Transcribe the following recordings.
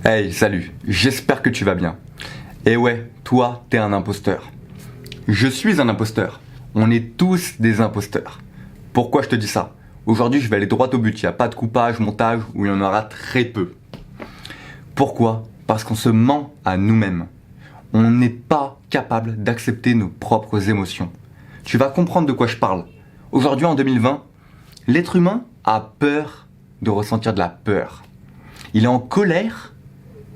Hey, salut, j'espère que tu vas bien. Et ouais, toi, t'es un imposteur. Je suis un imposteur. On est tous des imposteurs. Pourquoi je te dis ça? Aujourd'hui, je vais aller droit au but. Il n'y a pas de coupage, montage, ou il y en aura très peu. Pourquoi? Parce qu'on se ment à nous-mêmes. On n'est pas capable d'accepter nos propres émotions. Tu vas comprendre de quoi je parle. Aujourd'hui, en 2020, l'être humain a peur de ressentir de la peur. Il est en colère,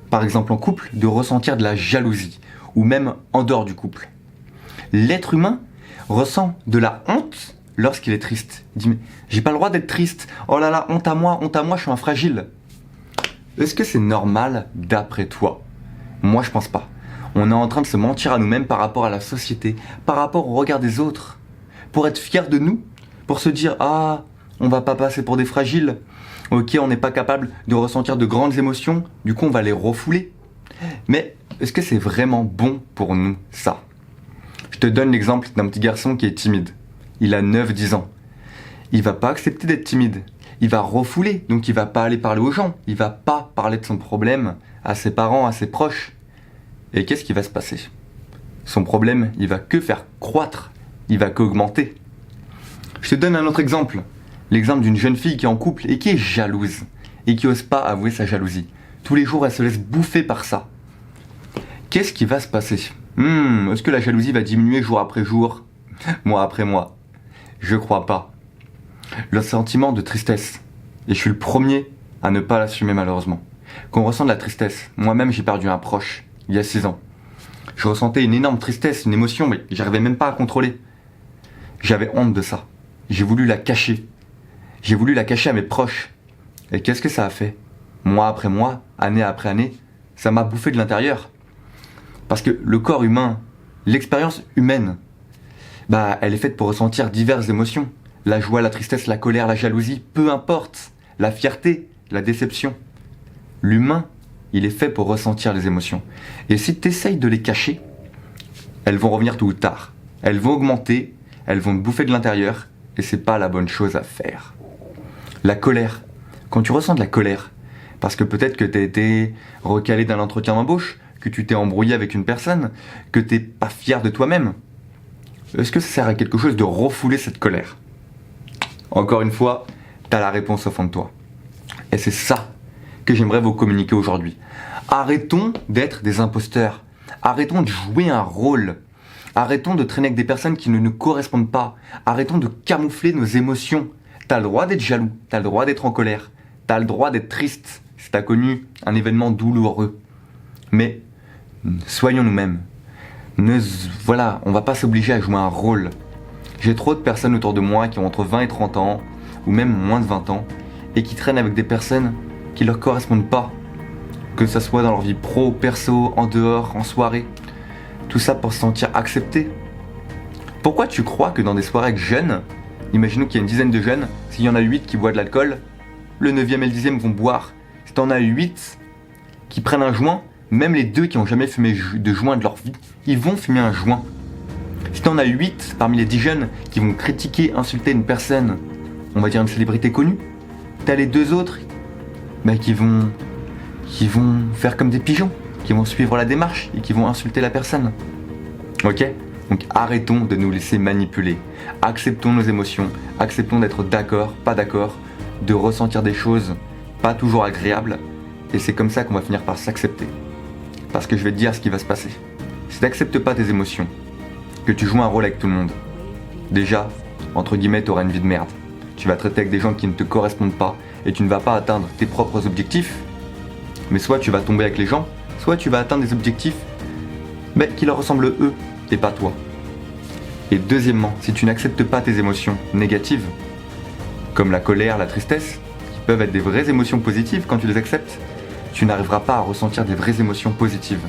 par exemple en couple, de ressentir de la jalousie, ou même en dehors du couple. L'être humain ressent de la honte lorsqu'il est triste. Il dit mais j'ai pas le droit d'être triste, oh là là, honte à moi, je suis un fragile. Est-ce que c'est normal d'après toi? Moi je pense pas. On est en train de se mentir à nous-mêmes par rapport à la société, par rapport au regard des autres, pour être fiers de nous, pour se dire ah, on va pas passer pour des fragiles. Ok, on n'est pas capable de ressentir de grandes émotions, du coup on va les refouler. Mais est-ce que c'est vraiment bon pour nous, ça? Je te donne l'exemple d'un petit garçon qui est timide. Il a 9-10 ans. Il va pas accepter d'être timide. Il va refouler, donc il va pas aller parler aux gens. Il va pas parler de son problème à ses parents, à ses proches. Et qu'est-ce qui va se passer? Son problème, il va que faire croître. Il va qu'augmenter. Je te donne un autre exemple. L'exemple d'une jeune fille qui est en couple et qui est jalouse et qui n'ose pas avouer sa jalousie. Tous les jours, elle se laisse bouffer par ça. Qu'est-ce qui va se passer? Est-ce que la jalousie va diminuer jour après jour, mois après mois? Je crois pas. Le sentiment de tristesse, et je suis le premier à ne pas l'assumer malheureusement. Quand on ressent de la tristesse, moi-même j'ai perdu un proche il y a 6 ans. Je ressentais une énorme tristesse, une émotion, mais j'arrivais même pas à contrôler. J'avais honte de ça. J'ai voulu la cacher. J'ai voulu la cacher à mes proches. Et qu'est-ce que ça a fait? Mois après mois, année après année, ça m'a bouffé de l'intérieur. Parce que le corps humain, l'expérience humaine, elle est faite pour ressentir diverses émotions. La joie, la tristesse, la colère, la jalousie, peu importe. La fierté, la déception. L'humain, il est fait pour ressentir les émotions. Et si tu essayes de les cacher, elles vont revenir tôt ou tard. Elles vont augmenter, elles vont te bouffer de l'intérieur, et c'est pas la bonne chose à faire. La colère. Quand tu ressens de la colère, parce que peut-être que tu as été recalé d'un entretien d'embauche, que tu t'es embrouillé avec une personne, que tu n'es pas fier de toi-même, est-ce que ça sert à quelque chose de refouler cette colère? Encore une fois, tu as la réponse au fond de toi. Et c'est ça que j'aimerais vous communiquer aujourd'hui. Arrêtons d'être des imposteurs. Arrêtons de jouer un rôle. Arrêtons de traîner avec des personnes qui ne nous correspondent pas. Arrêtons de camoufler nos émotions. T'as le droit d'être jaloux, t'as le droit d'être en colère, t'as le droit d'être triste si t'as connu un événement douloureux. Mais soyons nous-mêmes. Voilà, on va pas s'obliger à jouer un rôle. J'ai trop de personnes autour de moi qui ont entre 20 et 30 ans, ou même moins de 20 ans, et qui traînent avec des personnes qui leur correspondent pas. Que ça soit dans leur vie pro, perso, en dehors, en soirée. Tout ça pour se sentir accepté. Pourquoi tu crois que dans des soirées avec jeunes, imaginons qu'il y a une dizaine de jeunes, s'il y en a 8 qui boivent de l'alcool, le 9e et le 10e vont boire. Si t'en as 8 qui prennent un joint, même les 2 qui n'ont jamais fumé de joint de leur vie, ils vont fumer un joint. Si t'en as 8 parmi les 10 jeunes qui vont critiquer, insulter une personne, on va dire une célébrité connue, t'as les 2 autres qui vont faire comme des pigeons, qui vont suivre la démarche et qui vont insulter la personne. Ok? Donc arrêtons de nous laisser manipuler. Acceptons nos émotions, acceptons d'être d'accord, pas d'accord, de ressentir des choses pas toujours agréables. Et c'est comme ça qu'on va finir par s'accepter. Parce que je vais te dire ce qui va se passer. Si tu n'acceptes pas tes émotions, que tu joues un rôle avec tout le monde, déjà, entre guillemets, tu auras une vie de merde. Tu vas traiter avec des gens qui ne te correspondent pas et tu ne vas pas atteindre tes propres objectifs. Mais soit tu vas tomber avec les gens, soit tu vas atteindre des objectifs qui leur ressemblent eux et pas toi. Et deuxièmement, si tu n'acceptes pas tes émotions négatives, comme la colère, la tristesse, qui peuvent être des vraies émotions positives quand tu les acceptes, tu n'arriveras pas à ressentir des vraies émotions positives,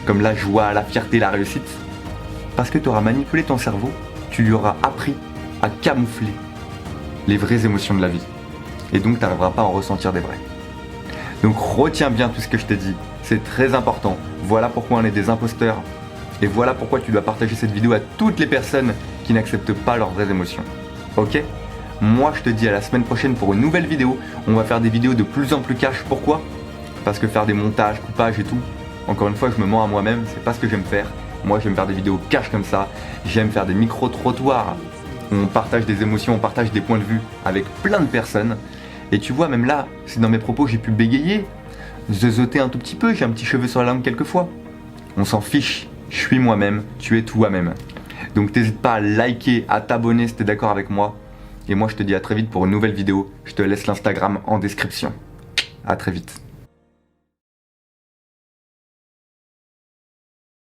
comme la joie, la fierté, la réussite, parce que tu auras manipulé ton cerveau, tu lui auras appris à camoufler les vraies émotions de la vie. Et donc tu n'arriveras pas à en ressentir des vraies. Donc retiens bien tout ce que je t'ai dit, c'est très important. Voilà pourquoi on est des imposteurs. Et voilà pourquoi tu dois partager cette vidéo à toutes les personnes qui n'acceptent pas leurs vraies émotions. Ok? Moi je te dis à la semaine prochaine pour une nouvelle vidéo. On va faire des vidéos de plus en plus cash. Pourquoi? Parce que faire des montages, coupages et tout, encore une fois, je me mens à moi-même, c'est pas ce que j'aime faire. Moi, j'aime faire des vidéos cash comme ça. J'aime faire des micro-trottoirs. On partage des émotions, on partage des points de vue avec plein de personnes. Et tu vois, même là, si dans mes propos j'ai pu bégayer, zeuzoter un tout petit peu, j'ai un petit cheveu sur la langue quelquefois. On s'en fiche, je suis moi-même, tu es toi-même. Donc t'hésites pas à liker, à t'abonner si t'es d'accord avec moi. Et moi je te dis à très vite pour une nouvelle vidéo. Je te laisse l'Instagram en description. À très vite.